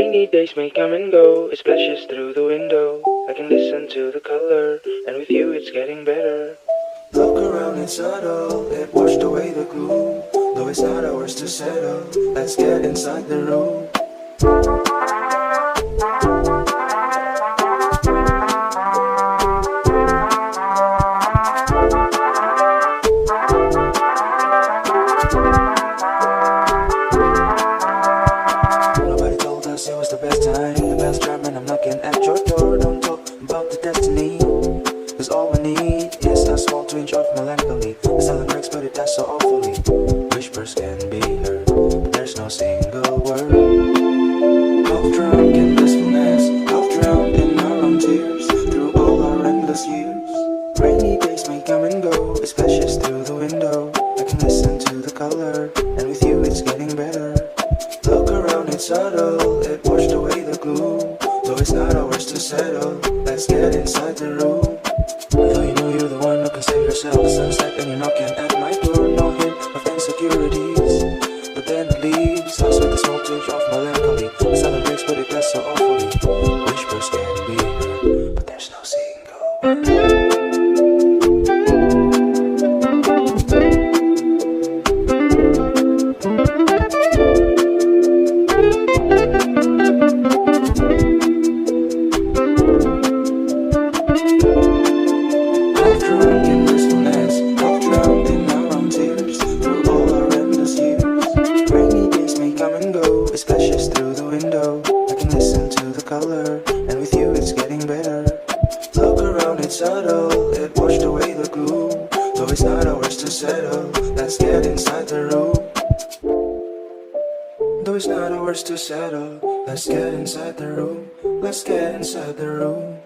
Rainy days may come and go, it splashes through the window. I can listen to the color, and with you it's getting better. Look around, it's subtle, it washed away the gloom. Though it's not ours to settle, let's get inside the room. Nobody told us it was the best time. The bell's chime and I'm knocking at your door. Don't talk about the destiny, cause all we need is a small twinge of melancholy. The silent breaks but it does so awfully. Whispers can be heard, but there's no single word. Half drunk in blissfulness, half drowned in our own tears. Through all our endless years, rainy days may come and go, it splashes through the window. I can listen to the color, and with you it's getting better. Look around, it's subtle, it washed away the gloom. Though it's not ours to settle, let's get inside the room. Though you know you're the one who can save yourself. The sunset and you're knocking at my door. No hint of insecurities, but then it leaves us with a small tinge of melancholy. The silent breaks but it does so awfully. Whispers can be heard, but there's no single word. It splashes through the window. I can listen to the color, and with you it's getting better. Look around, it's subtle, it washed away the gloom. Though it's not ours to settle, let's get inside the room. Though it's not ours to settle, let's get inside the room. Let's get inside the room.